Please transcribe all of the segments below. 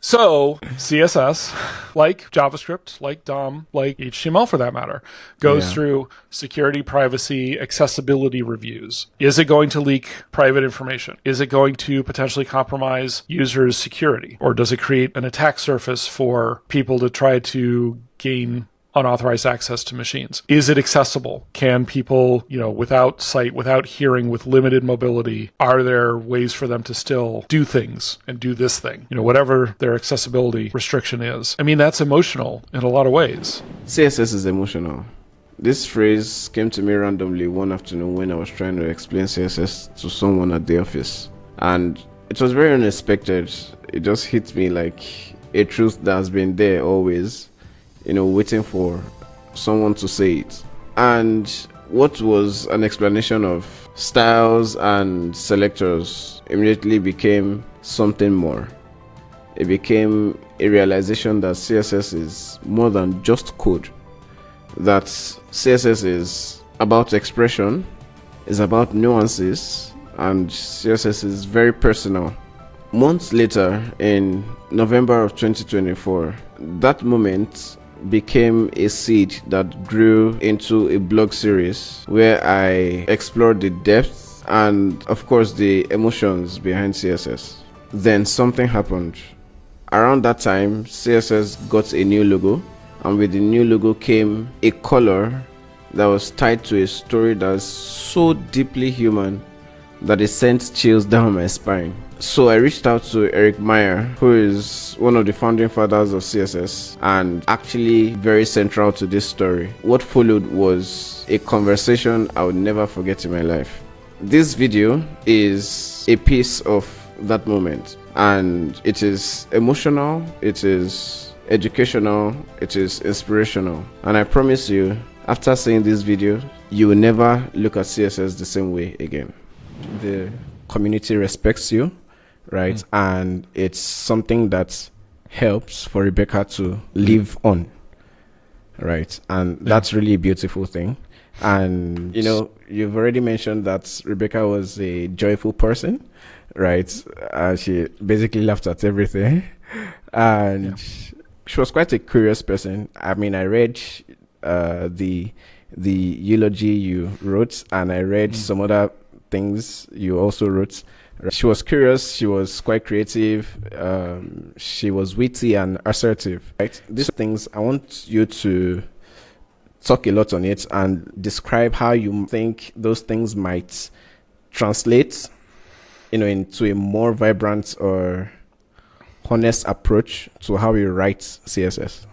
So CSS, like JavaScript, like DOM, like HTML for that matter, goes through security, privacy, accessibility reviews. Is it going to leak private information? Is it going to potentially compromise users' security? Or does it create an attack surface for people to try to gain unauthorized access to machines? Is it accessible? Can people, without sight, without hearing, with limited mobility, are there ways for them to still do things and do this thing? Whatever their accessibility restriction is. I mean, that's emotional in a lot of ways. CSS is emotional. This phrase came to me randomly one afternoon when I was trying to explain CSS to someone at the office. And it was very unexpected. It just hit me like a truth that has been there always, waiting for someone to say it. And what was an explanation of styles and selectors immediately became something more. It became a realization that CSS is more than just code. That CSS is about expression, is about nuances, and CSS is very personal. Months later, in November of 2024, that moment became a seed that grew into a blog series where I explored the depth and, of course, the emotions behind CSS. Then something happened. Around that time, CSS got a new logo, and with the new logo came a color that was tied to a story that's so deeply human that it sent chills down my spine. So I reached out to Eric Meyer, who is one of the founding fathers of CSS and actually very central to this story. What followed was a conversation I would never forget in my life. This video is a piece of that moment, and it is emotional, it is educational, it is inspirational. And I promise you, after seeing this video, you will never look at CSS the same way again. The community respects you, right? And it's something that helps for Rebecca to live on, right? And that's really a beautiful thing. And you've already mentioned that Rebecca was a joyful person, right? She basically laughed at everything, and she was quite a curious person. I mean, I read the eulogy you wrote, and I read some other things you also wrote. She was curious, she was quite creative, she was witty and assertive, right? These things, I want you to talk a lot on it and describe how you think those things might translate, into a more vibrant or honest approach to how you write CSS.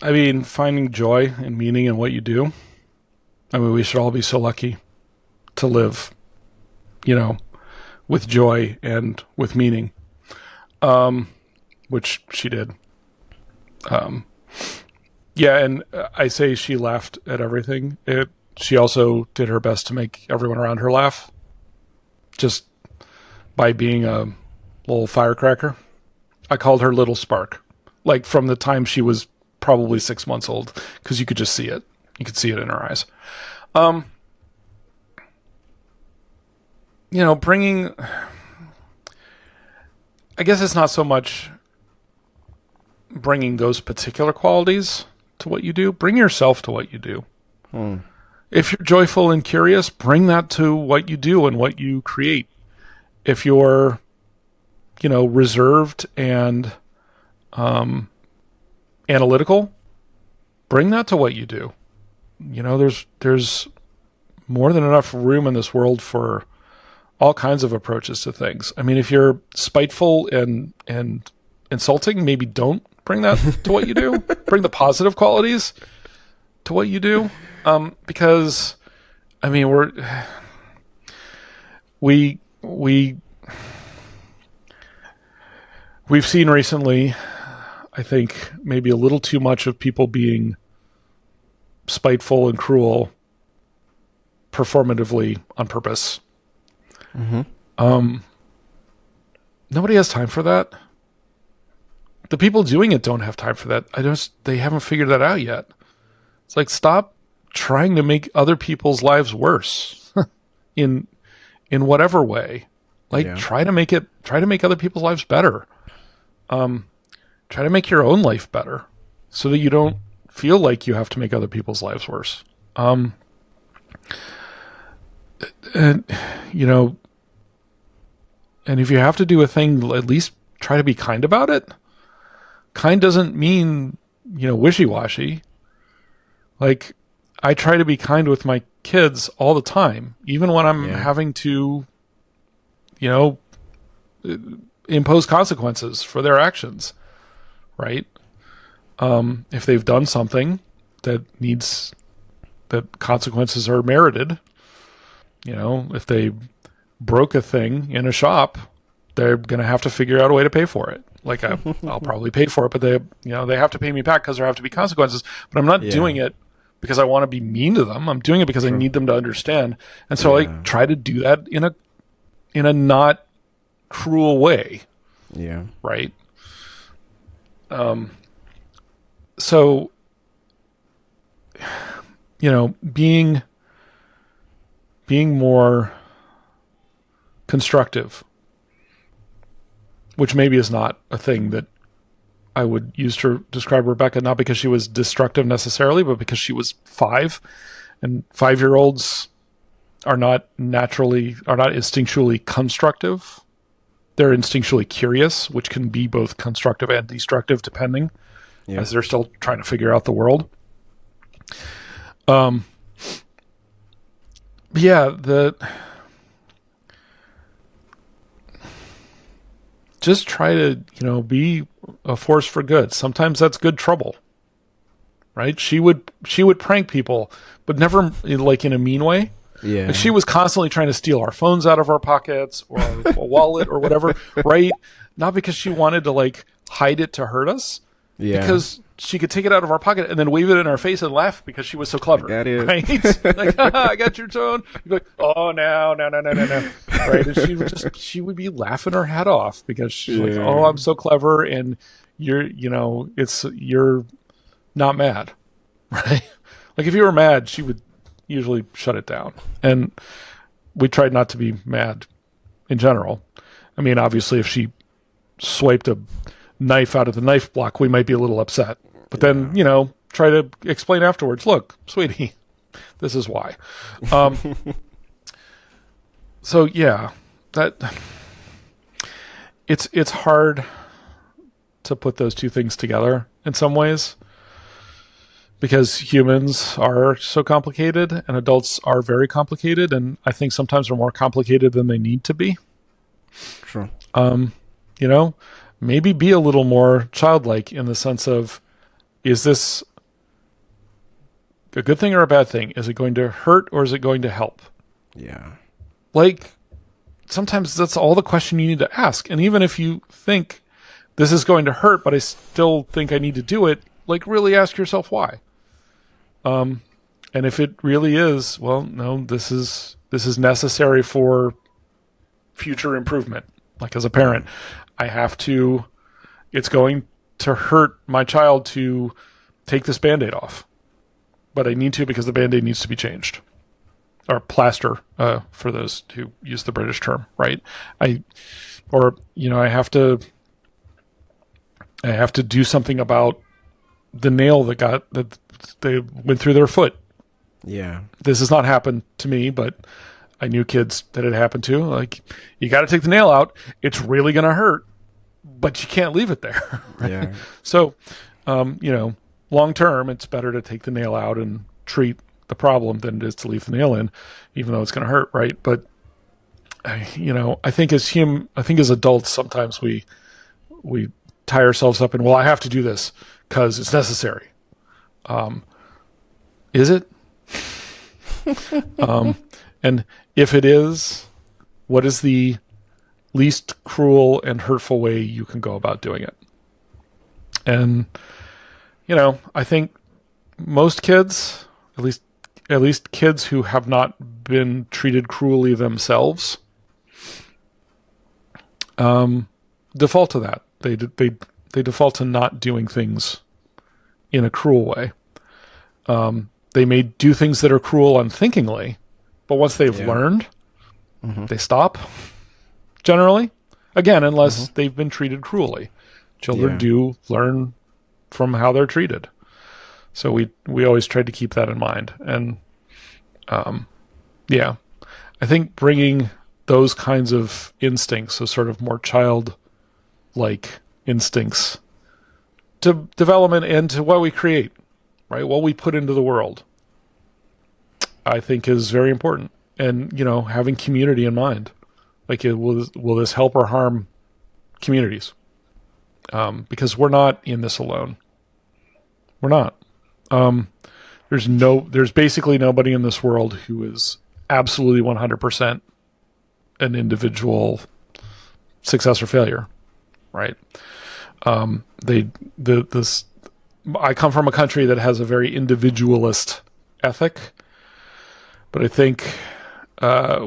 I mean, finding joy and meaning in what you do. I mean, we should all be so lucky to live, with joy and with meaning, which she did. And I say she laughed at everything. She also did her best to make everyone around her laugh, just by being a little firecracker. I called her Little Spark, like from the time she was probably 6 months old, because you could just see it. You could see it in her eyes. Bringing, I guess it's not so much bringing those particular qualities to what you do. Bring yourself to what you do. If you're joyful and curious, bring that to what you do and what you create. If you're, reserved and analytical, bring that to what you do. There's more than enough room in this world for all kinds of approaches to things. I mean, if you're spiteful and insulting, maybe don't bring that to what you do. Bring the positive qualities to what you do. Because, I mean, we've seen recently, I think, maybe a little too much of people being spiteful and cruel performatively on purpose. Nobody has time for that. The people doing it don't have time for that. They haven't figured that out yet. It's like, stop trying to make other people's lives worse in whatever way. Like, try to make other people's lives better. Try to make your own life better so that you don't feel like you have to make other people's lives worse. And, you know, and if you have to do a thing, at least try to be kind about it. Kind doesn't mean, you know, wishy-washy. Like, I try to be kind with my kids all the time, even when I'm having to, you know, impose consequences for their actions, right? If they've done something that consequences are merited, you know, if they broke a thing in a shop, they're going to have to figure out a way to pay for it. Like, I'll probably pay for it, but they have to pay me back because there have to be consequences. But I'm not doing it because I want to be mean to them. I'm doing it because I need them to understand. And so I try to do that in a not cruel way. Yeah. Right. So, you know, being more constructive, which maybe is not a thing that I would use to describe Rebecca, not because she was destructive necessarily, but because she was 5, and 5-year-olds are not instinctually constructive. They're instinctually curious, which can be both constructive and destructive depending, as they're still trying to figure out the world. Just try to, you know, be a force for good. Sometimes that's good trouble, right? She would prank people, but never like in a mean way. Yeah. Like, she was constantly trying to steal our phones out of our pockets or a wallet or whatever, right? Not because she wanted to like hide it to hurt us, because she could take it out of our pocket and then wave it in our face and laugh because she was so clever. Got it. Right? Like, I got your phone. You'd be like, oh, no. Right? And she would be laughing her head off because she's like, oh, I'm so clever, and you're not mad. Right? Like, if you were mad, she would usually shut it down. And we tried not to be mad in general. I mean, obviously, if she swiped a knife out of the knife block, we might be a little upset. But then, you know, try to explain afterwards, look, sweetie, this is why. So, yeah, that it's hard to put those two things together in some ways, because humans are so complicated and adults are very complicated, and I think sometimes are more complicated than they need to be. True. You know, maybe be a little more childlike in the sense of, is this a good thing or a bad thing? Is it going to hurt or is it going to help? Yeah. Like, sometimes that's all the question you need to ask. And even if you think this is going to hurt, but I still think I need to do it, like, really ask yourself why. And if it really is, well, no, this is necessary for future improvement. Like, as a parent, it's going to hurt my child to take this Band-Aid off, but I need to because the Band-Aid needs to be changed, or plaster, for those who use the British term, right? I have to do something about the nail that they went through their foot. Yeah. This has not happened to me, but I knew kids that it happened to. Like, you got to take the nail out. It's really going to hurt, but you can't leave it there. Right? Yeah. So, long term, it's better to take the nail out and treat the problem than it is to leave the nail in, even though it's going to hurt, right? But, I think as adults, sometimes we tie ourselves up in, well, I have to do this because it's necessary. Is it? And if it is, what is the least cruel and hurtful way you can go about doing it? And, I think most kids, at least kids who have not been treated cruelly themselves, default to that. They default to not doing things in a cruel way. They may do things that are cruel unthinkingly, but once they've learned, they stop. generally. Again, unless they've been treated cruelly. Children do learn from how they're treated. So we always try to keep that in mind. And I think bringing those kinds of instincts, so sort of more child-like instincts, to development and to what we create, right? What we put into the world, I think is very important. And, having community in mind. Like, will this help or harm communities? Because we're not in this alone. We're not. There's basically nobody in this world who is absolutely 100% an individual success or failure, right? I come from a country that has a very individualist ethic, but I think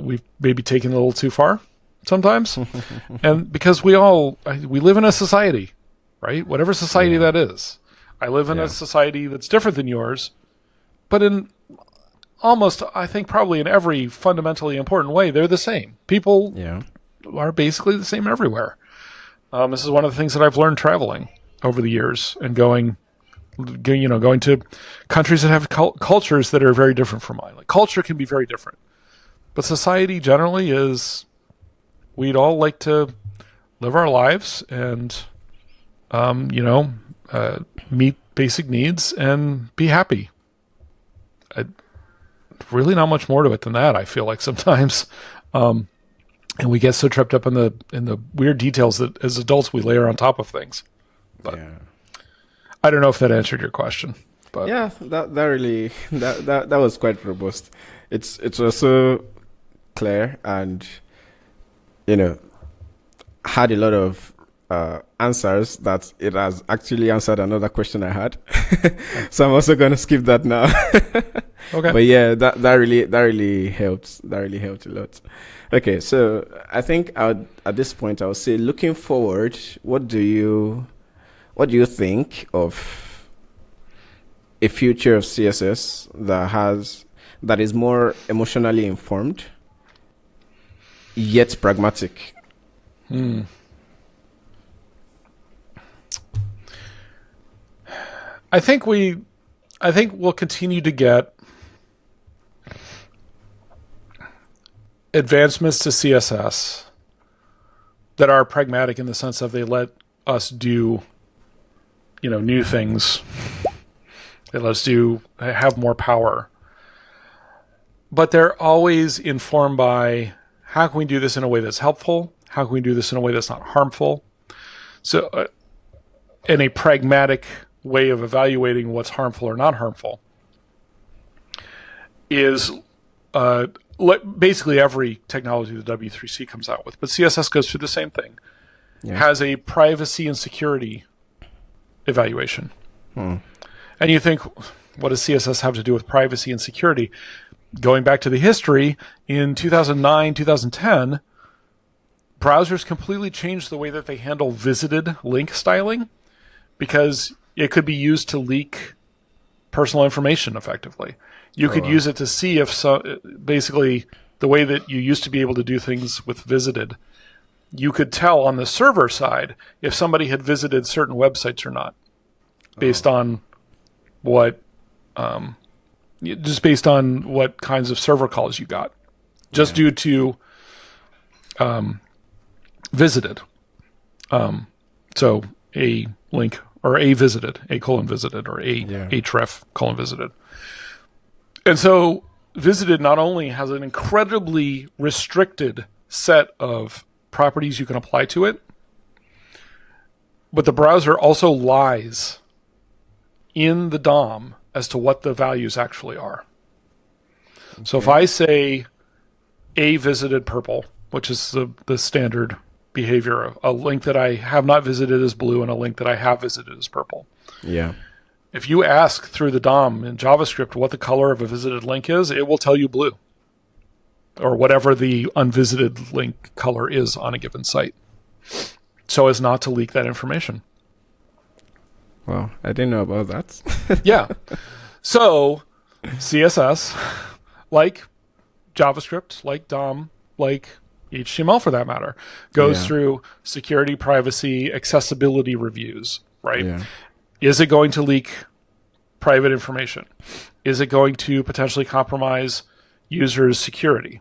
we've maybe taken it a little too far sometimes. And because we live in a society, right? Whatever society that is. I live in a society that's different than yours, but in almost, I think probably in every fundamentally important way, they're the same. People are basically the same everywhere. This is one of the things that I've learned traveling over the years and going to countries that have cultures that are very different from mine. Like, culture can be very different, but society generally is, we'd all like to live our lives and, meet basic needs and be happy. Really not much more to it than that, I feel like sometimes. And we get so tripped up in the weird details that as adults we layer on top of things. But I don't know if that answered your question. But that really that was quite robust. It's also clear and had a lot of answers that it has actually answered another question I had. So I'm also going to skip that now. Okay. But that really helps. That really helped a lot. Okay, so I think at this point I would say, looking forward, what do you think of a future of CSS that is more emotionally informed yet pragmatic? I think we'll continue to get advancements to CSS that are pragmatic in the sense of they let us do, new things. They let us have more power. But they're always informed by, how can we do this in a way that's helpful? How can we do this in a way that's not harmful? So, in a pragmatic way of evaluating what's harmful or not harmful is basically every technology the W3C comes out with, but CSS goes through the same thing. Has a privacy and security evaluation. And you think, what does CSS have to do with privacy and security? Going back to the history, in 2009, 2010, browsers completely changed the way that they handle visited link styling, because it could be used to leak personal information effectively. You could use it to see if basically the way that you used to be able to do things with visited, you could tell on the server side if somebody had visited certain websites or not, based on what kinds of server calls you got, just due to visited. So a link, or a visited, a colon visited, or a href colon visited. And so visited not only has an incredibly restricted set of properties you can apply to it, but the browser also lies in the DOM as to what the values actually are. Okay. So if I say a visited purple, which is the standard behavior, a link that I have not visited is blue and a link that I have visited is purple. Yeah. If you ask through the DOM in JavaScript what the color of a visited link is, it will tell you blue, or whatever the unvisited link color is on a given site, so as not to leak that information. Well, I didn't know about that. Yeah. So CSS, like JavaScript, like DOM, like HTML for that matter, goes through security, privacy, accessibility reviews, right? Yeah. Is it going to leak private information? Is it going to potentially compromise users' security?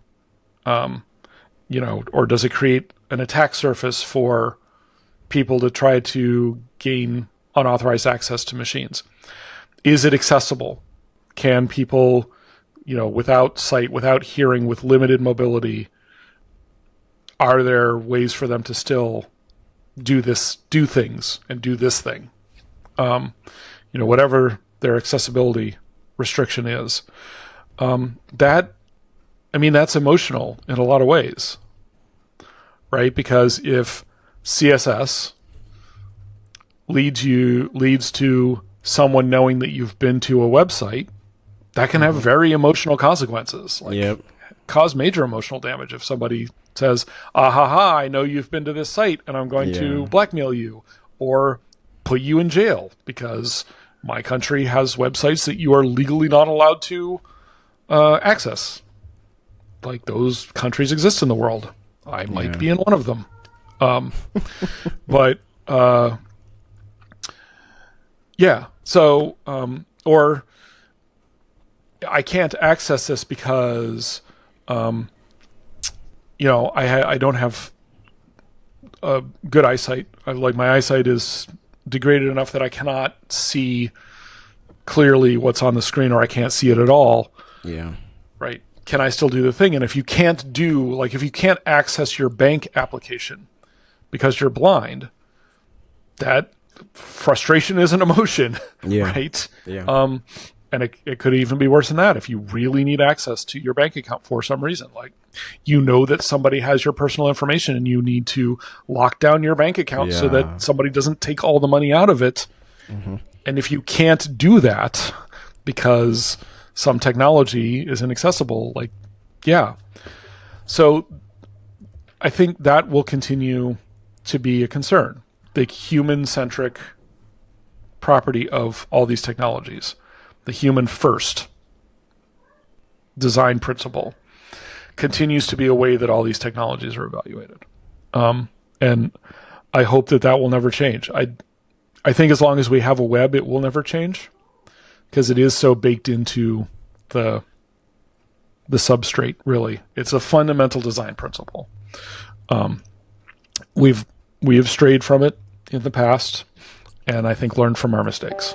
Or does it create an attack surface for people to try to gain unauthorized access to machines? Is it accessible? Can people, without sight, without hearing, with limited mobility, are there ways for them to still do things and do this thing? Whatever their accessibility restriction is. That's emotional in a lot of ways, right? Because if CSS leads to someone knowing that you've been to a website, that can have very emotional consequences. Cause major emotional damage if somebody says, I know you've been to this site and I'm going to blackmail you or put you in jail because my country has websites that you are legally not allowed to access. Like, those countries exist in the world. I might be in one of them. So, or I can't access this because, I don't have a good eyesight. My eyesight is degraded enough that I cannot see clearly what's on the screen, or I can't see it at all. Yeah. Right. Can I still do the thing? And if you can't if you can't access your bank application because you're blind, that frustration is an emotion, right? Yeah. And it could even be worse than that. If you really need access to your bank account for some reason, that somebody has your personal information and you need to lock down your bank account so that somebody doesn't take all the money out of it. Mm-hmm. And if you can't do that because some technology is inaccessible, So I think that will continue to be a concern. The human-centric property of all these technologies, the human first design principle, continues to be a way that all these technologies are evaluated. And I hope that will never change. I think as long as we have a web, it will never change because it is so baked into the substrate, really. It's a fundamental design principle. We have strayed from it in the past, and I think learned from our mistakes.